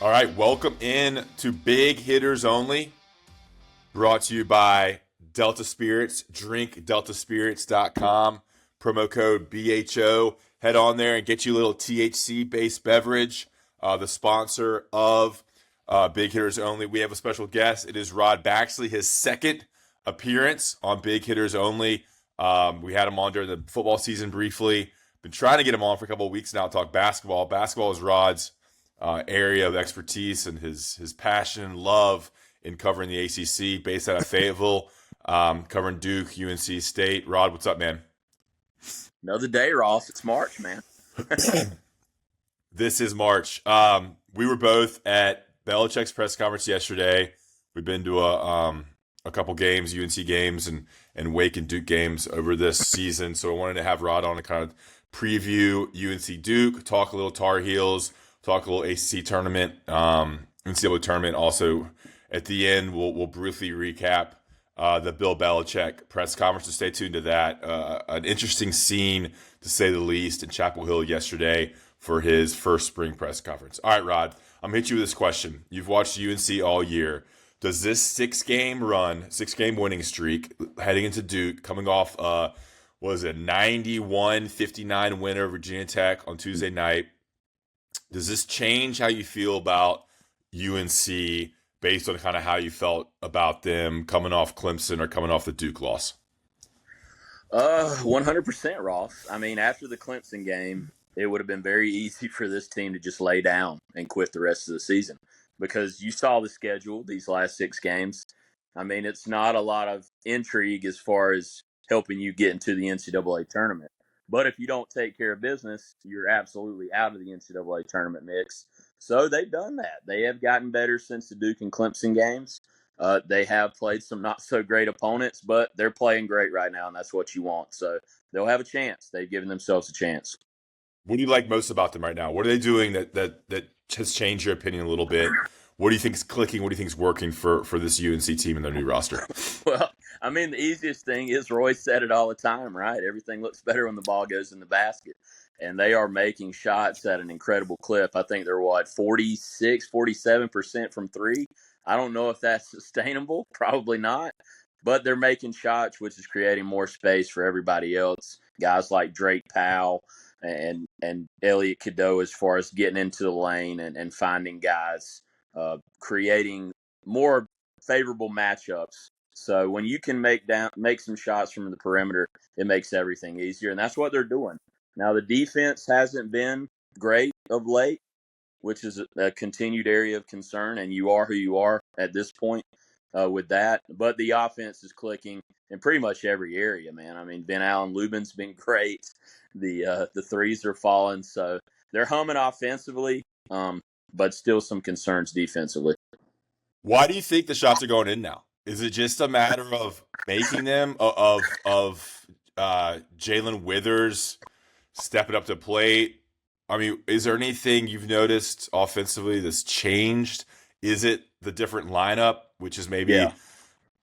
All right, welcome in to Big Hitters Only, brought to you by Delta Spirits. DrinkDeltaSpirits.com. Promo code BHO. Head on there and get you a little THC-based beverage. The sponsor of Big Hitters Only. We have a special guest. It is Rod Baxley, his second appearance on Big Hitters Only. We had him on during the football season briefly. Been trying to get him on for a couple of weeks now to talk basketball. Basketball is Rod's area of expertise and his passion and love in covering the ACC, based out of Fayetteville, covering Duke, UNC State. Rod, what's up, man? Another day, Ross. It's March, man. This is March. We were both at Belichick's press conference yesterday. We've been to a couple games, UNC games, and Wake and Duke games over this season. So I wanted to have Rod on to kind of preview UNC Duke, talk a little Tar Heels, talk a little ACC tournament, NCAA tournament. Also, at the end, we'll briefly recap the Bill Belichick press conference. So stay tuned to that. An interesting scene, to say the least, in Chapel Hill yesterday for his first spring press conference. All right, Rod, I'm going to hit you with this question. You've watched UNC all year. Does this six-game winning streak, heading into Duke, coming off, was it 91-59 win over Virginia Tech on Tuesday night, does this change how you feel about UNC based on kind of how you felt about them coming off Clemson or coming off the Duke loss? 100%, Ross. I mean, after the Clemson game, it would have been very easy for this team to just lay down and quit the rest of the season, because you saw the schedule these last 6 games. I mean, it's not a lot of intrigue as far as helping you get into the NCAA tournament. But if you don't take care of business, you're absolutely out of the NCAA tournament mix. So they've done that. They have gotten better since the Duke and Clemson games. They have played some not so great opponents, but they're playing great right now, and that's what you want. So they'll have a chance. They've given themselves a chance. What do you like most about them right now? What are they doing that has changed your opinion a little bit? What do you think is clicking? What do you think is working for this UNC team and their new roster? Well, I mean, the easiest thing is Roy said it all the time, right? Everything looks better when the ball goes in the basket. And they are making shots at an incredible clip. I think they're, 46, 47% from three. I don't know if that's sustainable. Probably not. But they're making shots, which is creating more space for everybody else. Guys like Drake Powell and Elliot Cadeau, as far as getting into the lane and finding guys, creating more favorable matchups. So when you can make some shots from the perimeter, it makes everything easier, and that's what they're doing. Now, the defense hasn't been great of late, which is a continued area of concern, and you are who you are at this point with that. But the offense is clicking in pretty much every area, man. I mean, Ben Allen Lubin's been great. The threes are falling, so they're humming offensively, but still some concerns defensively. Why do you think the shots are going in now? Is it just a matter of making them, of Jalen Withers stepping up to the plate? I mean, is there anything you've noticed offensively that's changed? Is it the different lineup, which is maybe,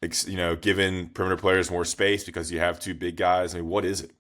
giving perimeter players more space because you have 2 big guys? I mean, what is it?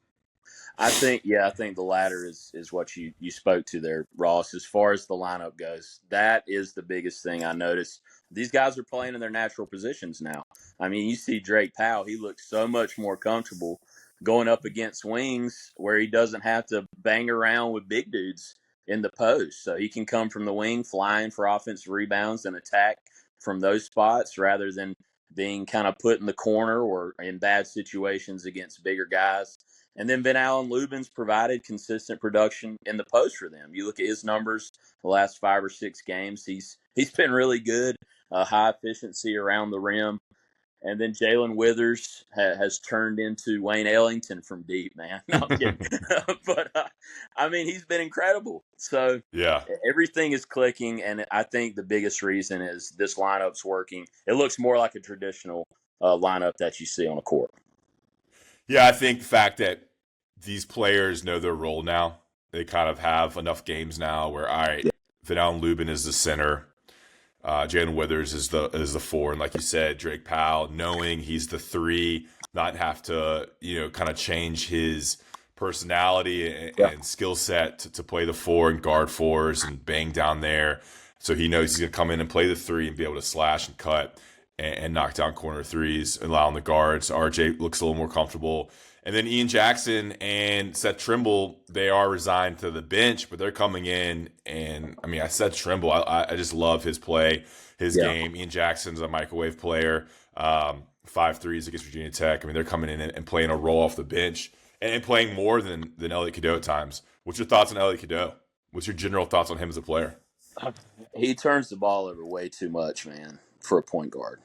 I think the latter is what you spoke to there, Ross. As far as the lineup goes, that is the biggest thing I noticed. These guys are playing in their natural positions now. I mean, you see Drake Powell, he looks so much more comfortable going up against wings where he doesn't have to bang around with big dudes in the post. So he can come from the wing, flying for offensive rebounds and attack from those spots rather than being kind of put in the corner or in bad situations against bigger guys. And then Ben Allen Lubin's provided consistent production in the post for them. You look at his numbers the last 5 or 6 games, he's been really good, high efficiency around the rim. And then Jalen Withers has turned into Wayne Ellington from deep, man. No, I'm kidding. But, I mean, he's been incredible. So yeah, everything is clicking, and I think the biggest reason is this lineup's working. It looks more like a traditional lineup that you see on a court. Yeah, I think the fact that these players know their role now, they kind of have enough games now where, all right, Van Allen Lubin is the center, Jalen Withers is the 4, and like you said, Drake Powell, knowing he's the 3, not have to kind of change his personality and skill set to play the 4 and guard 4s and bang down there. So he knows he's going to come in and play the three and be able to slash and cut and knock down corner threes, allowing the guards. RJ looks a little more comfortable. And then Ian Jackson and Seth Trimble, they are resigned to the bench, but they're coming in. And I mean, Seth Trimble, I just love his play, his game. Ian Jackson's a microwave player, 5 threes against Virginia Tech. I mean, they're coming in and playing a role off the bench and playing more than Elliot Cadeau at times. What's your thoughts on Elliot Cadeau? What's your general thoughts on him as a player? He turns the ball over way too much, man, for a point guard.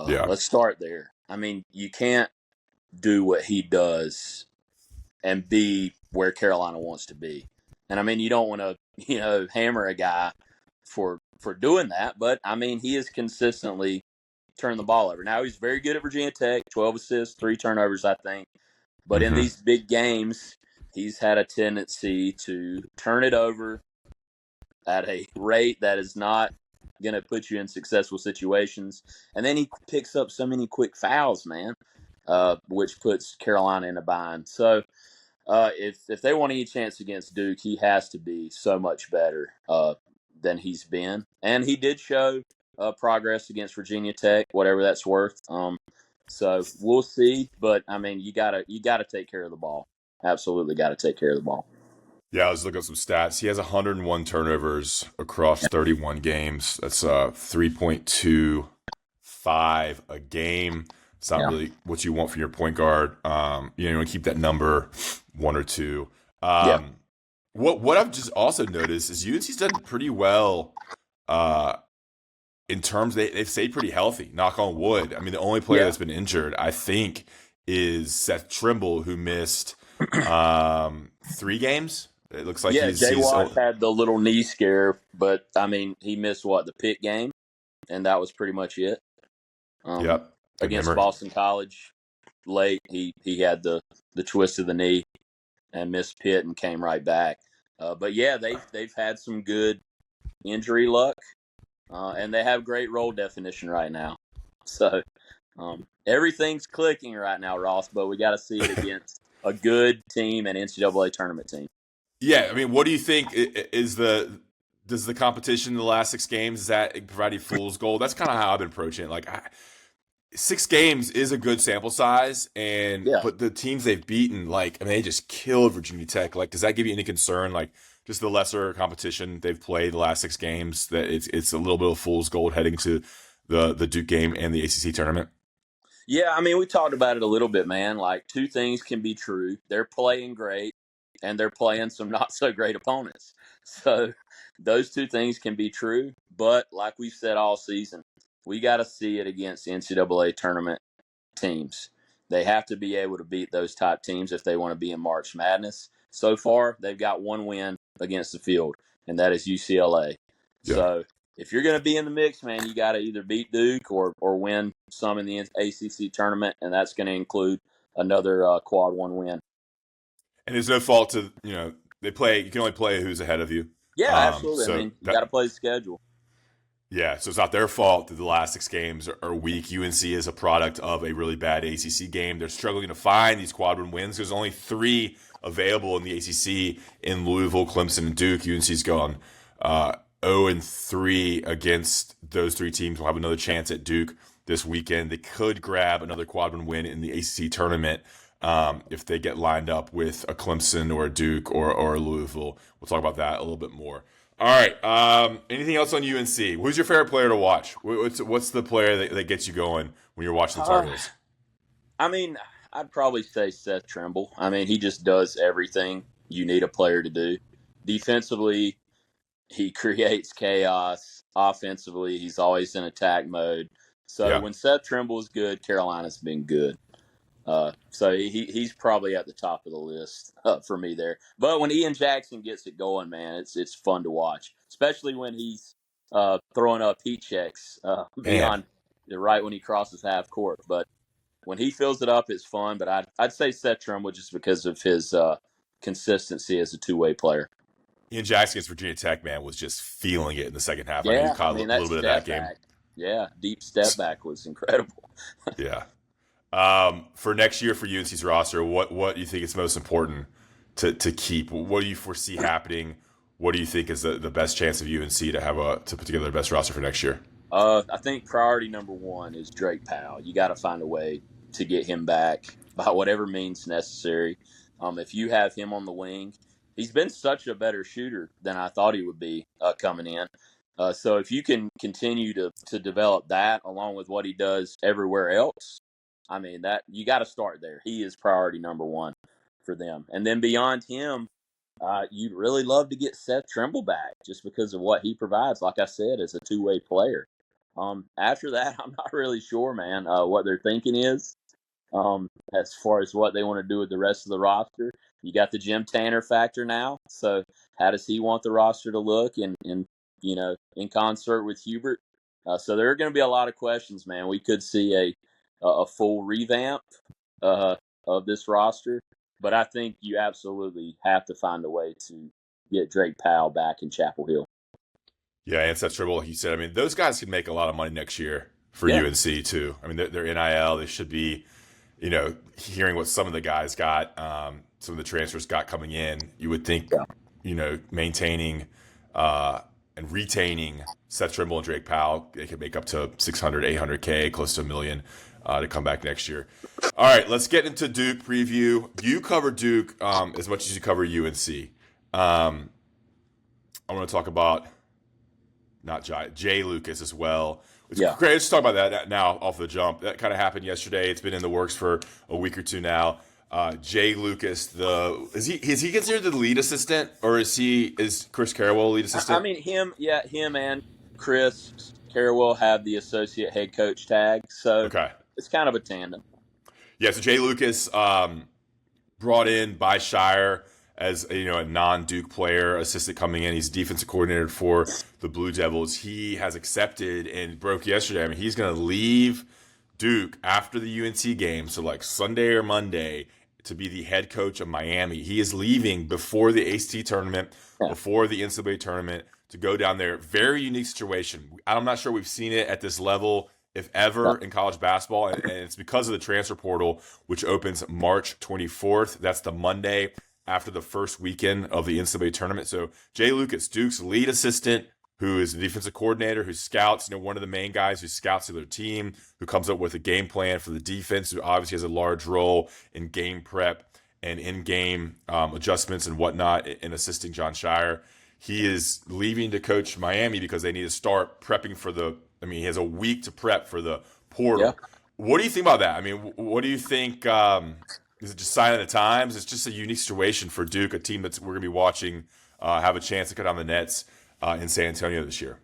Yeah. Let's start there. I mean, you can't do what he does and be where Carolina wants to be. And I mean, you don't want to, hammer a guy for doing that, but I mean, he has consistently turned the ball over. Now he's very good at Virginia Tech, 12 assists, 3 turnovers, I think. But in these big games, he's had a tendency to turn it over at a rate that is not going to put you in successful situations. And then he picks up so many quick fouls, man, which puts Carolina in a bind. So if they want any chance against Duke, he has to be so much better than he's been. And he did show progress against Virginia Tech, whatever that's worth. So we'll see. But, I mean, you gotta take care of the ball. Absolutely got to take care of the ball. Yeah, I was looking at some stats. He has 101 turnovers across 31 games. That's 3.25 a game. It's not really what you want from your point guard. You want to keep that number 1 or 2. What I've just also noticed is UNC's done pretty well in terms they've stayed pretty healthy. Knock on wood. I mean, the only player that's been injured, I think, is Seth Trimble, who missed 3 games. It looks like Jay Watt had the little knee scare, but I mean, he missed the Pitt game, and that was pretty much it. Against Boston College, late he had the twist of the knee and missed Pitt and came right back. But yeah, they've had some good injury luck, and they have great role definition right now. So everything's clicking right now, Ross. But we got to see it against a good team, an NCAA tournament team. Yeah, I mean, what do you think does the competition in the last 6 games, is that providing fool's gold? That's kind of how I've been approaching it. Like 6 games is a good sample size, but the teams they've beaten, they just killed Virginia Tech. Like, does that give you any concern? Like, just the lesser competition they've played the last 6 games, that it's a little bit of fool's gold heading to the Duke game and the ACC tournament? Yeah, I mean, we talked about it a little bit, man. Like, 2 things can be true. They're playing great, and they're playing some not so great opponents. So those 2 things can be true. But like we've said all season, we got to see it against NCAA tournament teams. They have to be able to beat those top teams if they want to be in March Madness. So far, they've got 1 win against the field, and that is UCLA. Yeah. So if you're going to be in the mix, man, you got to either beat Duke or win some in the ACC tournament, and that's going to include another quad 1 win. And there's no fault to, they play. You can only play who's ahead of you. Yeah, absolutely. So I mean, you got to play the schedule. Yeah, so it's not their fault that the last 6 games are weak. UNC is a product of a really bad ACC game. They're struggling to find these quad 1 wins. There's only 3 available in the ACC in Louisville, Clemson, and Duke. UNC's gone 0-3 against those 3 teams. We'll have another chance at Duke this weekend. They could grab another quad 1 win in the ACC tournament. If they get lined up with a Clemson or a Duke or a Louisville. We'll talk about that a little bit more. All right. Anything else on UNC? Who's your favorite player to watch? What's the player that gets you going when you're watching the Tar Heels? I mean, I'd probably say Seth Trimble. I mean, he just does everything you need a player to do. Defensively, he creates chaos. Offensively, he's always in attack mode. So when Seth Trimble is good, Carolina's been good. So he's probably at the top of the list for me there. But when Ian Jackson gets it going, man, it's fun to watch, especially when he's throwing up heat checks beyond right when he crosses half court. But when he fills it up, it's fun. But I'd say Seth Trimble just because of his consistency as a 2-way player. Ian Jackson against Virginia Tech, man, was just feeling it in the second half. I know you caught a little bit of that game. Yeah, deep step back was incredible. Yeah. For next year for UNC's roster, what do you think is most important to keep? What do you foresee happening what do you think is the best chance of UNC to put together the best roster for next year? I think priority number one is Drake Powell. You got to find a way to get him back by whatever means necessary. If you have him on the wing, he's been such a better shooter than I thought he would be coming in. So if you can continue to develop that along with what he does everywhere else, I mean that you got to start there. He is priority number one for them, and then beyond him, you'd really love to get Seth Trimble back just because of what he provides. Like I said, as a two-way player. After that, I'm not really sure, man, what their thinking is as far as what they want to do with the rest of the roster. You got the Jim Tanner factor now. So how does he want the roster to look in concert with Hubert? So there are going to be a lot of questions, man. We could see a full revamp of this roster, but I think you absolutely have to find a way to get Drake Powell back in Chapel Hill. Yeah, and Seth Tribble, he said, I mean, those guys can make a lot of money next year for Yeah. UNC too. I mean, they're NIL. They should be, hearing what some of the guys got, some of the transfers got coming in. You would think, maintaining and retaining Seth Trimble and Drake Powell, they could make up to 600, 800K, close to $1 million to come back next year. All right, let's get into Duke preview. You cover Duke as much as you cover UNC. I want to talk about not Jay Lucas as well. It's great. Let's talk about that now off the jump. That kind of happened yesterday. It's been in the works for a week or two now. Jay Lucas, is he considered the lead assistant, or is Chris Carrawell lead assistant? I mean, him and Chris Carrawell have the associate head coach tag, so it's kind of a tandem. Yeah. So Jay Lucas, brought in by Shire as a non-Duke player, assistant coming in. He's defensive coordinator for the Blue Devils. He has accepted and broke yesterday. I mean, he's going to leave Duke after the UNC game, so like Sunday or Monday, to be the head coach of Miami. He is leaving before the ACT tournament, before the NCAA tournament, to go down there. Very unique situation. I'm not sure we've seen it at this level, if ever, in college basketball, and it's because of the transfer portal, which opens March 24th. That's the Monday after the first weekend of the NCAA tournament. So Jay Lucas, Duke's lead assistant, who is the defensive coordinator, who scouts, one of the main guys who scouts their team, who comes up with a game plan for the defense, who obviously has a large role in game prep and in-game adjustments and whatnot, in assisting John Shire. He is leaving to coach Miami because they need to start prepping he has a week to prep for the portal. Yeah. What do you think about that? I mean, what do you think? Is it just sign of the times? It's just a unique situation for Duke, a team that we're going to be watching have a chance to cut down the nets in San Antonio this year.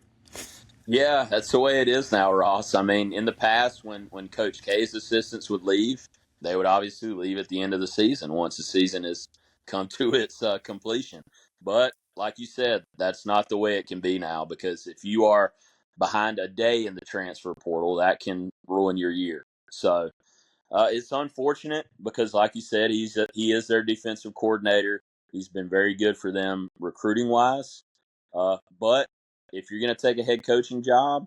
Yeah, that's the way it is now, Ross. I mean, in the past, when Coach K's assistants would leave, they would obviously leave at the end of the season once the season has come to its completion. But like you said, that's not the way it can be now, because if you are behind a day in the transfer portal, that can ruin your year. So it's unfortunate because, like you said, he is their defensive coordinator. He's been very good for them recruiting-wise. But if you're going to take a head coaching job,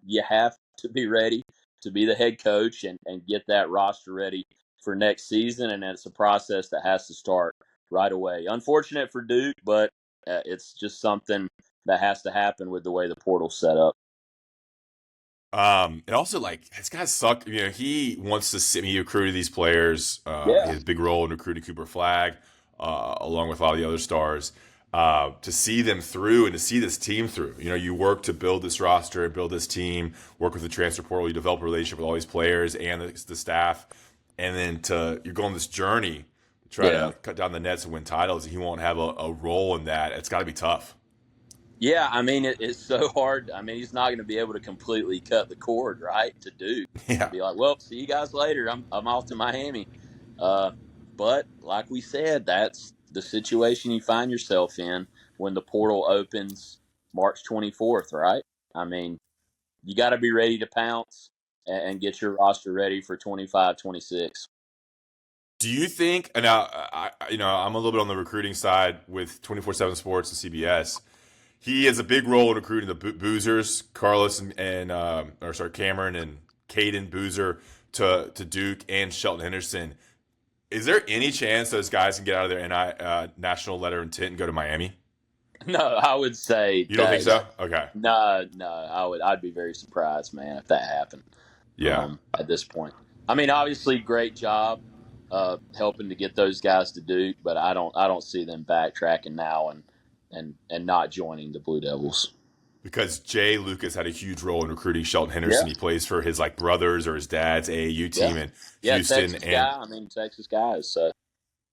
you have to be ready to be the head coach and get that roster ready for next season. And it's a process that has to start right away. Unfortunate for Duke, but it's just something that has to happen with the way the portal's set up. And also, this guy suck. He wants to see me recruit these players. He has a big role in recruiting Cooper Flagg, along with a lot of the other stars. To see them through and to see this team through. You work to build this roster and build this team, work with the transfer portal, you develop a relationship with all these players and the staff, and then you're going this journey to try to cut down the nets and win titles, and he won't have a role in that. It's got to be tough. Yeah, I mean, it's so hard. I mean, he's not going to be able to completely cut the cord, right, to Duke. Yeah. Be like, well, see you guys later. I'm off to Miami. But like we said, that's the situation you find yourself in when the portal opens March 24th, right? I mean, you got to be ready to pounce and get your roster ready for 25-26. Do you think, and now, I'm a little bit on the recruiting side with 24/7 Sports and CBS. He has a big role in recruiting the Boozers, Carlos and Cameron and Caden Boozer to Duke and Shelton Henderson. Is there any chance those guys can get out of their national letter of intent and go to Miami? No, I would say You don't think so? that Okay. no, I'd be very surprised, man, if that happened. Yeah. At this point, I mean, obviously, great job helping to get those guys to Duke, but I don't see them backtracking now and not joining the Blue Devils. Because Jay Lucas had a huge role in recruiting Shelton Yeah, Henderson. He plays for his like brothers or his dad's AAU yeah, team in yeah. Houston, Texas and guy. I mean, Texas guys. So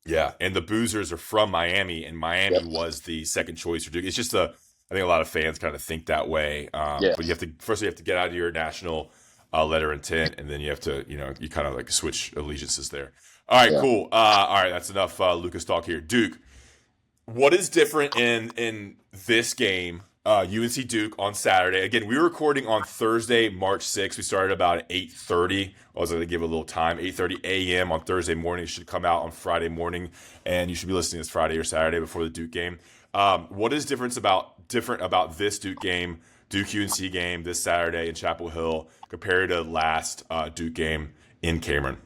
yeah, and the Boozers are from Miami, and yeah, Miami was the second choice for Duke. It's just I think a lot of fans kind of think that way. yeah, But you have to get out of your national letter intent, and then you have to, you kind of like switch allegiances there. All right, yeah. cool. All right, that's enough Lucas talk here. Duke, what is different in this game? UNC Duke on Saturday. Again, we were recording on Thursday, March 6th. We started about at 8:30. I was going to give it a little time. 8:30 a.m. on Thursday morning. It should come out on Friday morning, and you should be listening this Friday or Saturday before the Duke game. What is different about this Duke game, Duke UNC game this Saturday in Chapel Hill compared to last Duke game in Cameron?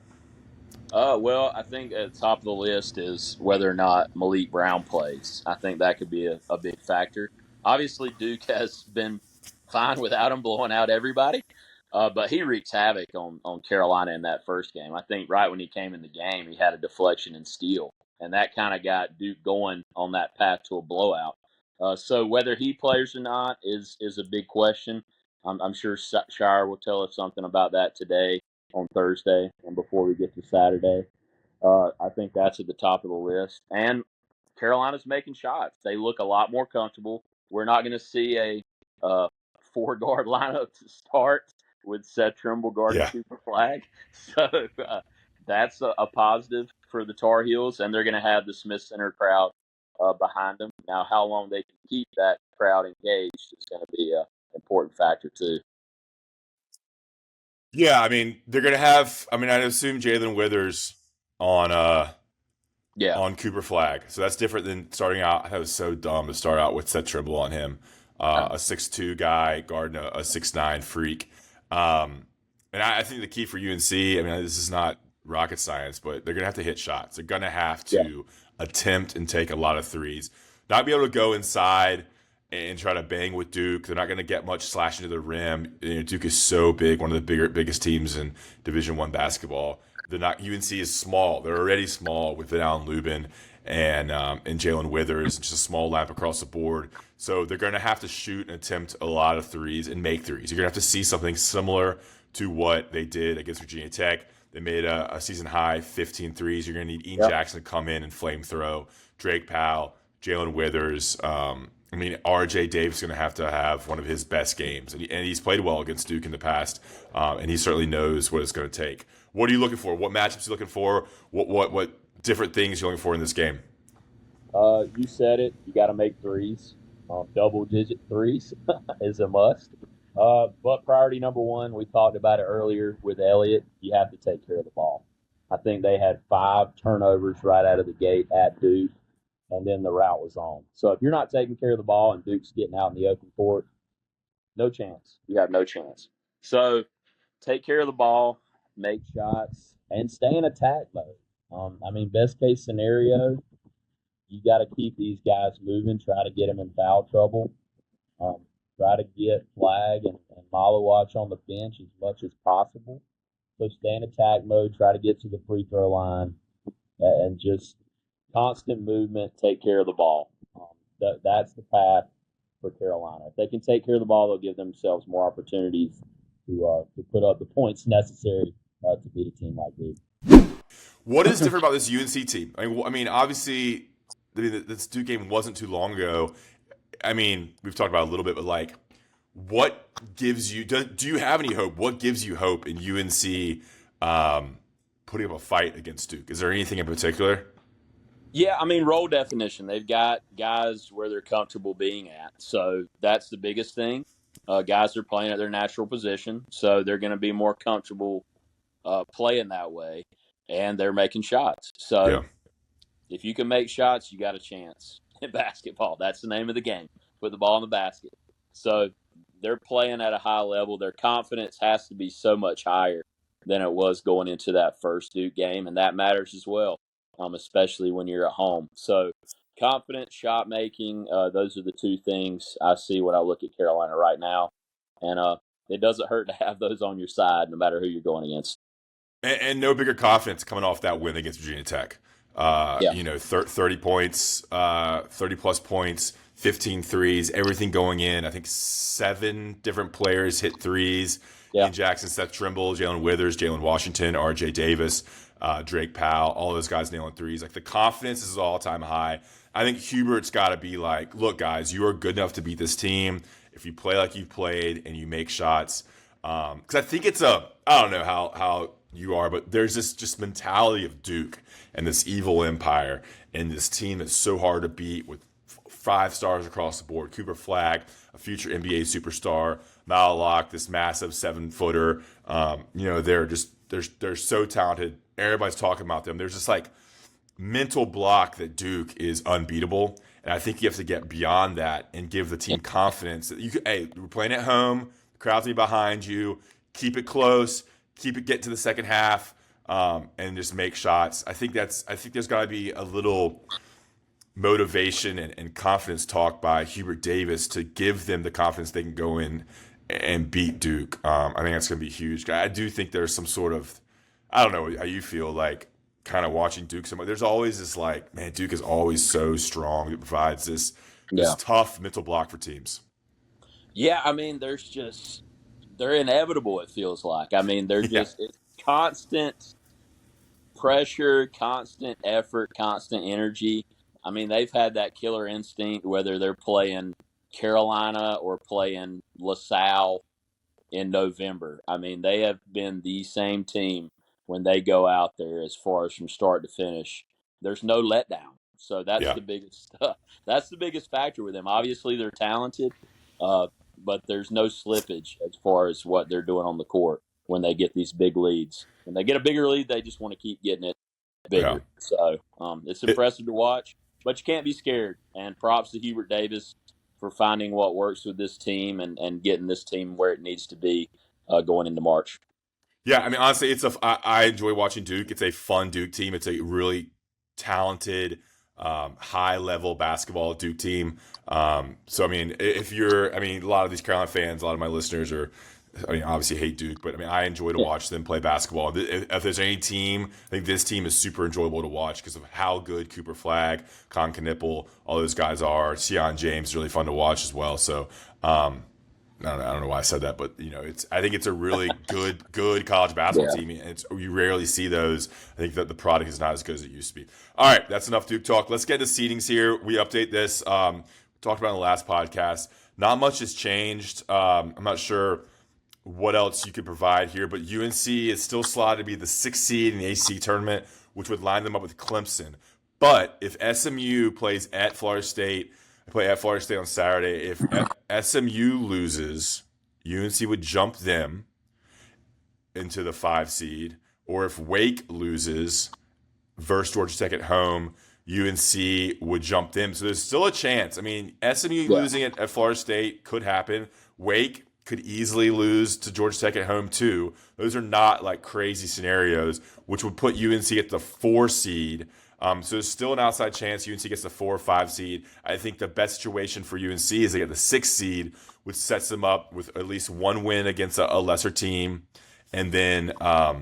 Well, I think at the top of the list is whether or not Malik Brown plays. I think that could be a big factor. Obviously, Duke has been fine without him blowing out everybody, but he wreaked havoc on Carolina in that first game. I think right when he came in the game, he had a deflection and steal, and that kind of got Duke going on that path to a blowout. So whether he plays or not is a big question. I'm sure Shire will tell us something about that today on Thursday and before we get to Saturday. I think that's at the top of the list. And Carolina's making shots. They look a lot more comfortable. We're not going to see a four guard lineup to start with Seth Trimble guarding Yeah. Cooper Flag. So that's a positive for the Tar Heels, and they're going to have the Smith Center crowd behind them. Now, how long they can keep that crowd engaged is going to be an important factor, too. Yeah, I mean, they're going to have, I mean, I assume Jalen Withers on Yeah. on Cooper Flag. So that's different than starting out. I thought it was so dumb to start out with Seth Trimble on him, a 6'2" guy guarding a 6'9" freak. And I think the key for UNC, I mean, this is not rocket science, but they're going to have to hit shots. They're going to have Yeah. to attempt and take a lot of threes. Not be able to go inside and try to bang with Duke. They're not going to get much slash into the rim. Duke is so big, one of the biggest teams in Division One basketball. They're not. UNC is small. They're already small with Allen Lubin and Jalen Withers, just a small lap across the board. So they're going to have to shoot and attempt a lot of threes and make threes. You're going to have to see something similar to what they did against Virginia Tech. They made a season high 15 threes. You're going to need Ian Yep. Jackson to come in and flame throw. Drake Powell, Jalen Withers. I mean, R.J. Davis is going to have one of his best games, and he's played well against Duke in the past, and he certainly knows what it's going to take. What are you looking for? What matchups are you looking for? What different things you're looking for in this game? You said it. You got to make threes. Double-digit threes is a must. But priority number one, we talked about it earlier with Elliott. You have to take care of the ball. I think they had 5 turnovers right out of the gate at Duke, and then the route was on. So if you're not taking care of the ball and Duke's getting out in the open court, no chance. You have no chance. So take care of the ball, make shots, and stay in attack mode. I mean, best case scenario, you got to keep these guys moving, try to get them in foul trouble, um, try to get Flag and Malawatch on the bench as much as possible. So stay in attack mode, try to get to the free throw line, and just constant movement, take care of the ball. That's the path for Carolina. If they can take care of the ball, they'll give themselves more opportunities to put up the points necessary to beat a team like Duke. What is different about this UNC team? I mean, obviously, this Duke game wasn't too long ago. I mean, we've talked about it a little bit, but like, what gives you? Do you have any hope? What gives you hope in UNC putting up a fight against Duke? Is there anything in particular? Yeah, I mean, role definition. They've got guys where they're comfortable being at. So that's the biggest thing. Guys are playing at their natural position. So they're going to be more comfortable playing that way. And they're making shots. So Yeah. if you can make shots, you got a chance in basketball. That's the name of the game. Put the ball in the basket. So they're playing at a high level. Their confidence has to be so much higher than it was going into that first Duke game. And that matters as well, especially when you're at home. So confidence, shot making. Those are the two things I see when I look at Carolina right now, and it doesn't hurt to have those on your side, no matter who you're going against. And no bigger confidence coming off that win against Virginia Tech. Yeah, 30 points, 30 plus points, 15 threes, everything going in. I think 7 different players hit threes. yeah, Ian Jackson, Seth Trimble, Jalen Withers, Jalen Washington, RJ Davis, Drake Powell, all those guys nailing threes. Like the confidence is all time high. I think Hubert's got to be like, look, guys, you are good enough to beat this team if you play like you've played and you make shots. Because I think I don't know how you are, but there's this just mentality of Duke and this evil empire and this team that's so hard to beat with 5 stars across the board. Cooper Flagg, a future NBA superstar. Malalock, this massive 7-footer. They're so talented. Everybody's talking about them. There's this like mental block that Duke is unbeatable. And I think you have to get beyond that and give the team confidence that we're playing at home, the crowd's be behind you, keep it close, get to the second half, and just make shots. I think there's got to be a little motivation and confidence talk by Hubert Davis to give them the confidence they can go in and beat Duke. I think that's going to be huge. I do think there's some sort of, I don't know how you feel like kind of watching Duke. There's always this like, man, Duke is always so strong. It provides this tough mental block for teams. yeah. I mean, they're inevitable. It feels like. I mean, it's constant pressure, constant effort, constant energy. I mean, they've had that killer instinct, whether they're playing Carolina or playing LaSalle in November. I mean, they have been the same team when they go out there as far as from start to finish. There's no letdown. So that's the biggest that's the biggest factor with them. Obviously, they're talented, but there's no slippage as far as what they're doing on the court when they get these big leads. When they get a bigger lead, they just want to keep getting it bigger. Yeah. So it's impressive to watch, but you can't be scared. And props to Hubert Davis for finding what works with this team and getting this team where it needs to be going into March. Yeah, I mean, honestly, I enjoy watching Duke. It's a fun Duke team. It's a really talented, high-level basketball Duke team. So, I mean, a lot of these Carolina fans, a lot of my listeners obviously hate Duke, but I mean, I enjoy to watch them play basketball. If there's any team, I think this team is super enjoyable to watch because of how good Cooper Flagg, Con Knipple, all those guys are. Sion James is really fun to watch as well. So, I don't know why I said that, but I think it's a really good college basketball team. You rarely see those. I think that the product is not as good as it used to be. All right, that's enough Duke talk. Let's get to seedings here. We update this. Talked about in the last podcast. Not much has changed. I'm not sure what else you could provide here, but UNC is still slotted to be the 6th seed in the ACC tournament, which would line them up with Clemson. But if SMU plays at Florida State, play at Florida State on Saturday. If SMU loses, UNC would jump them into the 5 seed. Or if Wake loses versus Georgia Tech at home, UNC would jump them. So there's still a chance. I mean, SMU losing at Florida State could happen. Wake could easily lose to Georgia Tech at home too. Those are not like crazy scenarios, which would put UNC at the 4 seed. So there's still an outside chance UNC gets the 4 or 5 seed. I think the best situation for UNC is they get the 6th seed, which sets them up with at least one win against a lesser team, and then a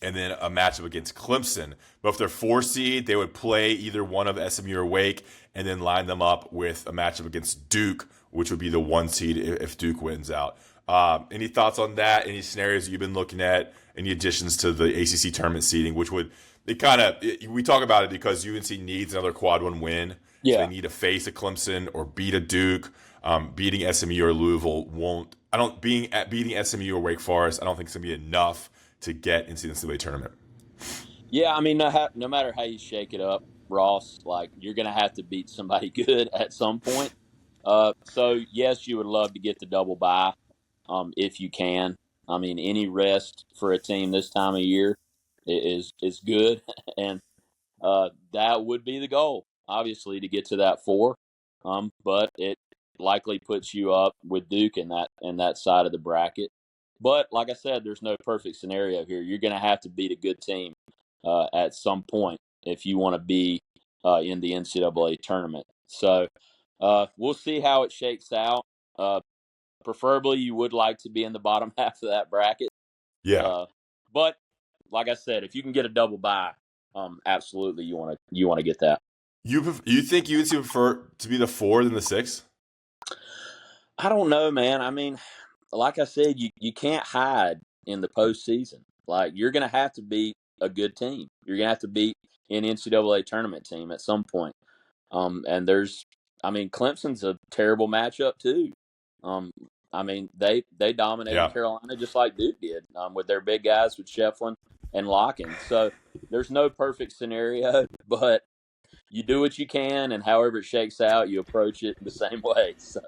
matchup against Clemson. But if they're 4 seed, they would play either one of SMU or Wake, and then line them up with a matchup against Duke, which would be the 1 seed if Duke wins out. Any thoughts on that? Any scenarios you've been looking at? Any additions to the ACC tournament seeding, which would we talk about it because UNC needs another quad 1 win. Yeah. So they need to face a Clemson or beat a Duke. Beating SMU or Louisville beating SMU or Wake Forest, I don't think it's going to be enough to get into the NCAA tournament. Yeah, I mean, no matter how you shake it up, Ross, like you're going to have to beat somebody good at some point. So, yes, you would love to get the double bye if you can. I mean, any rest for a team this time of year is good, and that would be the goal, obviously, to get to that 4. But it likely puts you up with Duke in that side of the bracket. But like I said, there's no perfect scenario here. You're going to have to beat a good team at some point if you want to be in the NCAA tournament. So we'll see how it shakes out. Preferably, you would like to be in the bottom half of that bracket. Yeah. But like I said, if you can get a double bye, absolutely you want to get that. You think UNC would prefer to be the 4 than the 6? I don't know, man. I mean, like I said, you can't hide in the postseason. Like you're going to have to beat a good team. You're going to have to beat an NCAA tournament team at some point. And I mean, Clemson's a terrible matchup too. Um, I mean, they dominated Yeah. Carolina just like Duke did with their big guys with Shefflin and Locken. So there's no perfect scenario, but you do what you can, and however it shakes out, you approach it the same way. So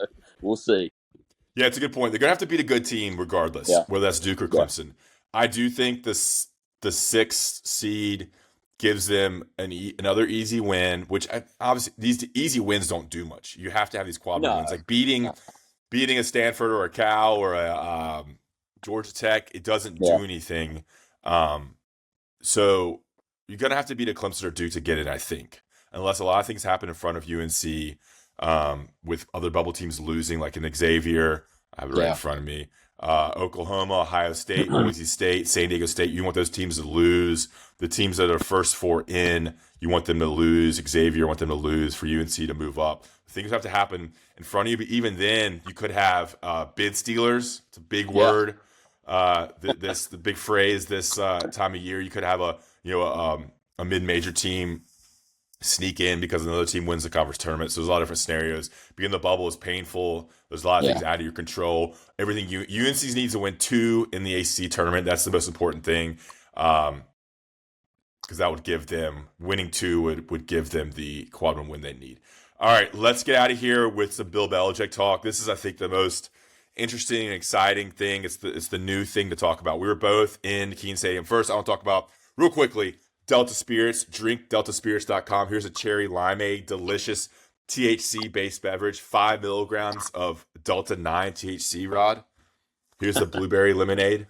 we'll see. Yeah, it's a good point. They're gonna have to beat a good team regardless, Yeah, whether that's Duke or yeah, Clemson. I do think the 6th seed gives them another easy win, which obviously these easy wins don't do much. You have to have these quality no, wins, like no, beating a Stanford or a Cal or a Georgia Tech. It doesn't yeah, do anything. Um, so you're gonna have to beat a Clemson or Duke to get it, I think, unless a lot of things happen in front of UNC, with other bubble teams losing, like an Xavier. I have it right in yeah, front of me. Oklahoma, Ohio State, Boise State, San Diego State. You want those teams to lose. The teams that are first 4 in, you want them to lose. Xavier, want them to lose for UNC to move up. Things have to happen in front of you. But even then, you could have bid stealers. It's a big yeah, word. The big phrase this time of year. You could have a mid-major team sneak in because another team wins the conference tournament. So there's a lot of different scenarios. Being in the bubble is painful. There's a lot of yeah, things out of your control. Everything UNC needs to win 2 in the ACC tournament. That's the most important thing, because that would give them winning 2 would give them the quadrant win they need. All right, let's get out of here with some Bill Belichick talk. This is, I think, the most interesting and exciting thing. It's the new thing to talk about. We were both in Keene Stadium. First, I want to talk about real quickly Delta Spirits. Drink deltaspirits.com. Here's a cherry limeade, delicious THC-based beverage, 5 milligrams of Delta 9 THC, Rod. Here's the blueberry lemonade,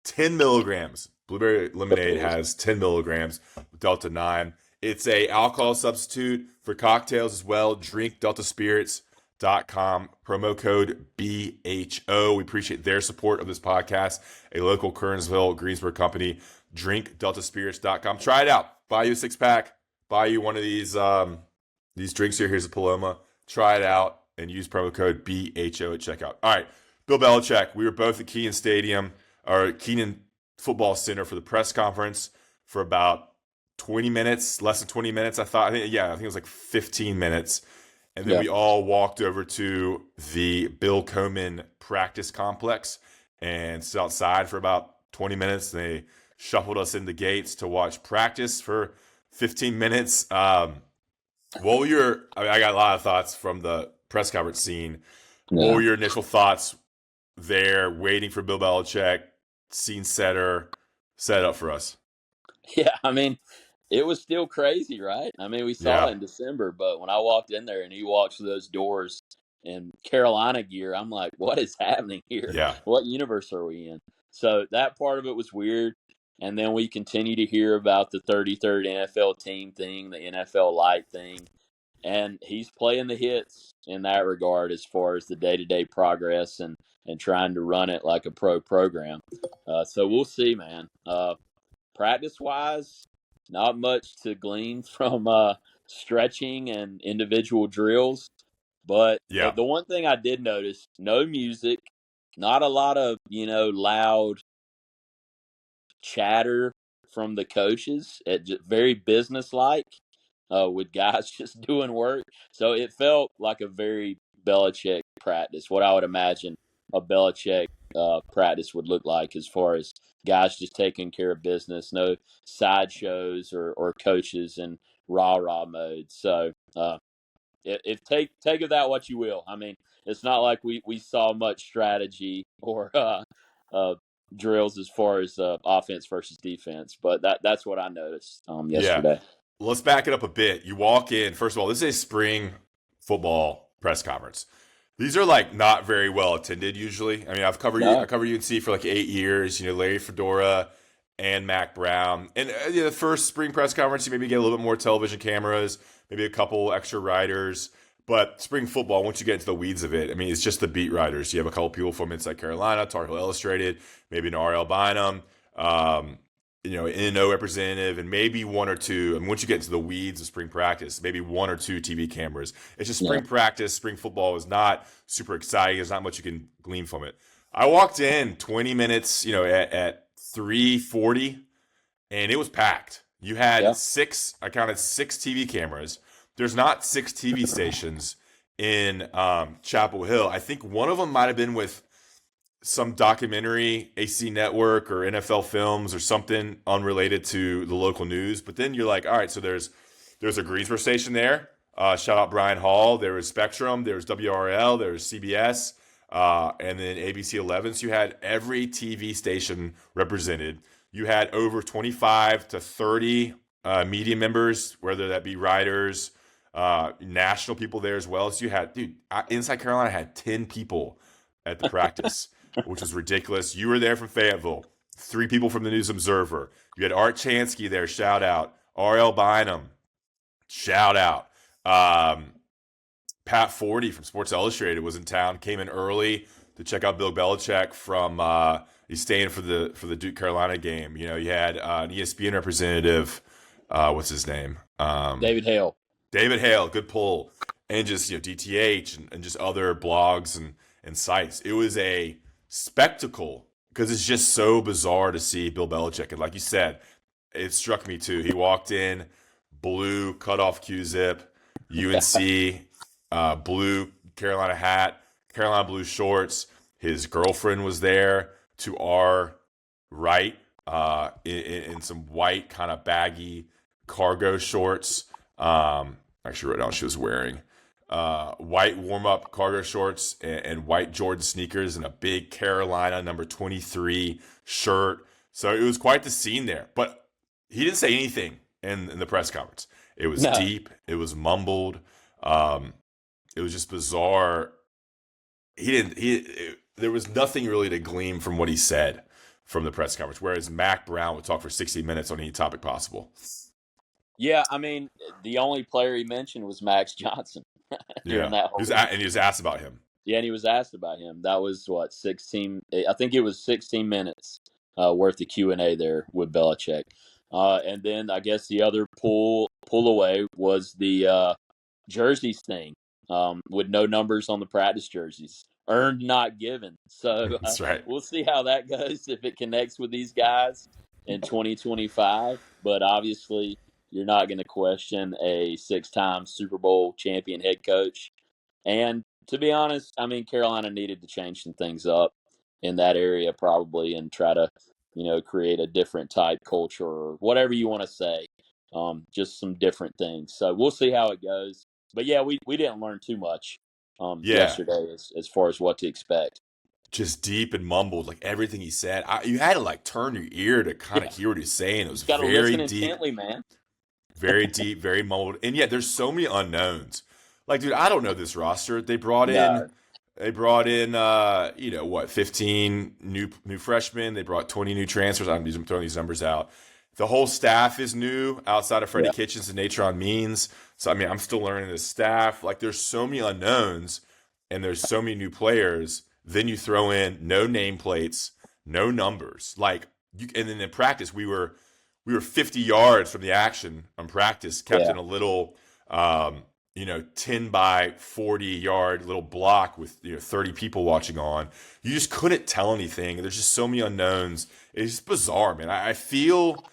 10 milligrams. Blueberry lemonade has 10 milligrams of Delta 9. It's a alcohol substitute for cocktails as well. Drink deltaspirits.com. Promo code BHO. We appreciate their support of this podcast. A local Kernsville, Greensburg company. Drink deltaspirits.com. Try it out. Buy you a 6-pack. Buy you one of these drinks here. Here's a Paloma. Try it out and use promo code BHO at checkout. All right. Bill Belichick. We were both at Keene Stadium, or Keene Football Center, for the press conference for about 20 minutes, less than 20 minutes. I think it was like 15 minutes. And then yeah, we all walked over to the Bill Coleman practice complex and stood outside for about 20 minutes. They shuffled us in the gates to watch practice for 15 minutes. I got a lot of thoughts from the press conference scene. What yeah. were your initial thoughts there, waiting for Bill Belichick, scene setter, set up for us? Yeah, I mean, it was still crazy, right? I mean, we saw Yeah, it in December, but when I walked in there and he walks through those doors in Carolina gear, I'm like, what is happening here? yeah, What universe are we in? So that part of it was weird. And then we continue to hear about the 33rd NFL team thing, the NFL light thing. And he's playing the hits in that regard as far as the day to day progress and trying to run it like a pro program. So we'll see, man. Practice wise, not much to glean from stretching and individual drills. But yeah, the one thing I did notice, no music, not a lot of, loud chatter from the coaches. Very businesslike, with guys just doing work. So it felt like a very Belichick practice, what I would imagine a Belichick practice would look like, as far as guys just taking care of business, no sideshows or coaches in rah rah mode. So if take of that what you will. I mean, it's not like we saw much strategy or uh, drills as far as offense versus defense, but that's what I noticed yeah. yesterday. Let's back it up a bit. You walk in, first of all, this is a spring football press conference. These are like not very well attended usually. I mean, I No, covered UNC for like 8 years. Larry Fedora and Mac Brown. And the first spring press conference, you maybe get a little bit more television cameras, maybe a couple extra writers. But spring football, once you get into the weeds of it, I mean, it's just the beat writers. You have a couple people from Inside Carolina, Tar Heel Illustrated, maybe an R.L. Bynum, N&O representative, and maybe one or two. I mean, once you get into the weeds of spring practice, maybe one or two TV cameras. It's just spring practice. Spring football is not super exciting. There's not much you can glean from it. I walked in 20 minutes, at 3:40, and it was packed. You had I counted 6 TV cameras. There's not 6 TV stations in Chapel Hill. I think one of them might have been with some documentary, AC Network or NFL Films or something unrelated to the local news. But then you're like, all right, so there's a Greensboro station there. Shout out Brian Hall. There was Spectrum. There was WRL. There was CBS. And then ABC 11. So you had every TV station represented. You had over 25 to 30 media members, whether that be writers, national people there as well. So you had, Inside Carolina had 10 people at the practice, which was ridiculous. You were there from Fayetteville. 3 people from the News Observer. You had Art Chansky there, shout out. R.L. Bynum, shout out. Pat Forty from Sports Illustrated was in town, came in early to check out Bill Belichick from he's staying for the Duke Carolina game. You had an ESPN representative, what's his name? David Hale. David Hale, good pull. And just DTH and just other blogs and sites. It was a spectacle because it's just so bizarre to see Bill Belichick. And like you said, it struck me too. He walked in, blue cutoff Q-zip, UNC, blue Carolina hat, Carolina blue shorts. His girlfriend was there to our right in some white kind of baggy cargo shorts. Actually wrote down she was wearing white warm-up cargo shorts and white Jordan sneakers and a big Carolina number 23 shirt. So it was quite the scene there. But he didn't say anything in the press conference. It was deep. It was mumbled. It was just bizarre. There was nothing really to glean from what he said from the press conference, whereas Mac Brown would talk for 60 minutes on any topic possible. Yeah, I mean, the only player he mentioned was Max Johnson. During that whole and he was asked about him. Yeah, and he was asked about him. That was 16. I think it was 16 minutes worth of Q&A there with Belichick. And then I guess the other pull away was the jerseys thing with no numbers on the practice jerseys. Earned, not given. So That's right. We'll see how that goes if it connects with these guys in 2025. But obviously, you're not going to question a 6-time Super Bowl champion head coach. And to be honest, I mean, Carolina needed to change some things up in that area probably and try to, create a different type culture or whatever you want to say. Just some different things. So we'll see how it goes. But yeah, we didn't learn too much yesterday as far as what to expect. Just deep and mumbled, like everything he said. You had to turn your ear to kind of hear what he's saying. It was very listen deep, intently, man. Very deep, very mumbled, and yet there's so many unknowns. Like, dude, I don't know this roster. They brought in, 15 new freshmen. They brought 20 new transfers. I'm throwing these numbers out. The whole staff is new outside of Freddie Kitchens and Natron Means. So, I mean, I'm still learning this staff. Like, there's so many unknowns and there's so many new players. Then you throw in no nameplates, no numbers. And then in practice, we were 50 yards from the action on practice, kept in a little, 10 by 40 yard little block with 30 people watching on. You just couldn't tell anything. There's just so many unknowns. It's just bizarre, man. I feel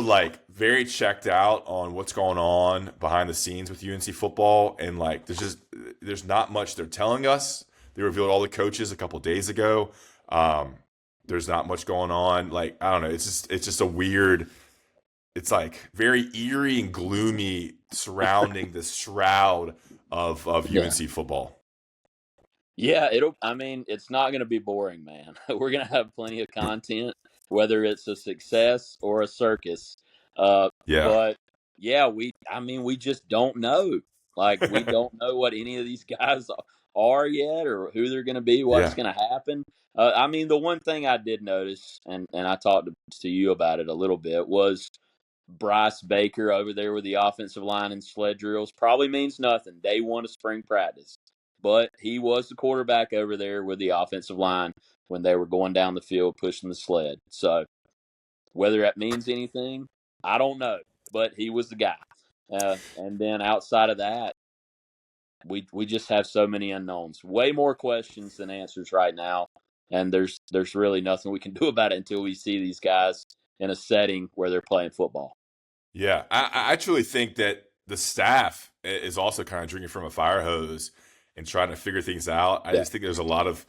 like very checked out on what's going on behind the scenes with UNC football, and there's not much they're telling us. They revealed all the coaches a couple days ago. There's not much going on. I don't know. It's just a weird. It's very eerie and gloomy surrounding this shroud of UNC football. Yeah, it's not going to be boring, man. We're going to have plenty of content, whether it's a success or a circus. But yeah, we just don't know. Like, we don't know what any of these guys are yet, or who they're going to be, what's Yeah. going to happen. I mean, the one thing I did notice, and I talked to you about it a little bit, was Bryce Baker over there with the offensive line and sled drills. Probably means nothing. Day one of spring practice. But he was the quarterback over there with the offensive line when they were going down the field pushing the sled. So whether that means anything, I don't know. But he was the guy. And then outside of that, we just have so many unknowns. Way more questions than answers right now. And there's really nothing we can do about it until we see these guys in a setting where they're playing football. Yeah, I actually think that the staff is also kind of drinking from a fire hose and trying to figure things out. I Yeah. just think there's a lot of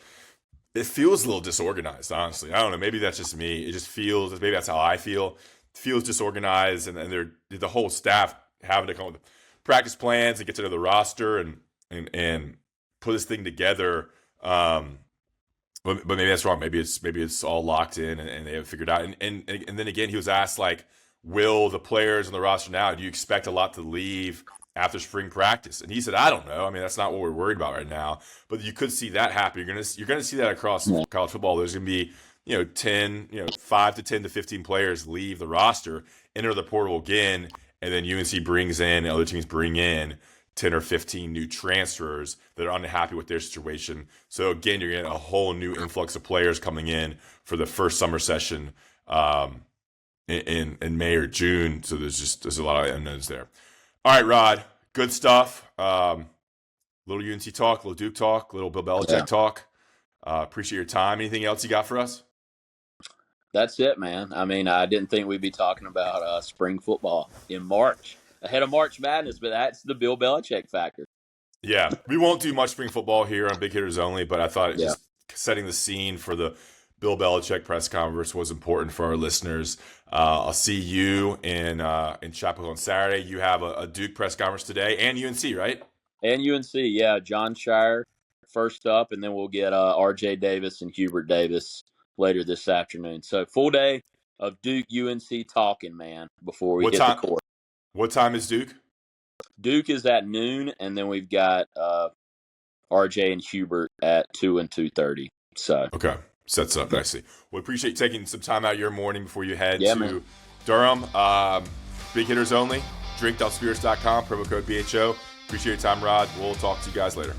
it feels a little disorganized, honestly. I don't know. Maybe that's just me. It just feels maybe that's how I feel. It feels disorganized, and they're the whole staff having to come up with practice plans and get to know the roster and put this thing together. But maybe that's wrong. Maybe it's all locked in and they have it figured out. And then again, he was asked like, will the players on the roster now? Do you expect a lot to leave after spring practice? And he said, I don't know. I mean, that's not what we're worried about right now. But you could see that happen. You're gonna see that across college football. There's gonna be 5 to 10 to 15 players leave the roster, enter the portal again, and then UNC brings in, and other teams bring in 10 or 15 new transfers that are unhappy with their situation. So again, you're getting a whole new influx of players coming in for the first summer session in May or June. So there's a lot of unknowns there. All right, Rod, good stuff. Little UNC talk, little Duke talk, little Bill Belichick talk. Appreciate your time. Anything else you got for us? That's it, man. I mean, I didn't think we'd be talking about spring football in March, ahead of March Madness, but that's the Bill Belichick factor. Yeah, we won't do much spring football here on Big Hitters Only, but I thought just setting the scene for the Bill Belichick press conference was important for our listeners. I'll see you in Chapel Hill on Saturday. You have a Duke press conference today and UNC, right? And UNC, yeah. John Shire first up, and then we'll get R.J. Davis and Hubert Davis later this afternoon. So full day of Duke UNC talking, man, before we hit the court. What time is Duke? Duke is at noon, and then we've got RJ and Hubert at 2 and 2:30. So okay, sets up nicely. We appreciate taking some time out of your morning before you head man. Durham. Big Hitters Only. Drink.spirits.com. Promo code BHO. Appreciate your time, Rod. We'll talk to you guys later.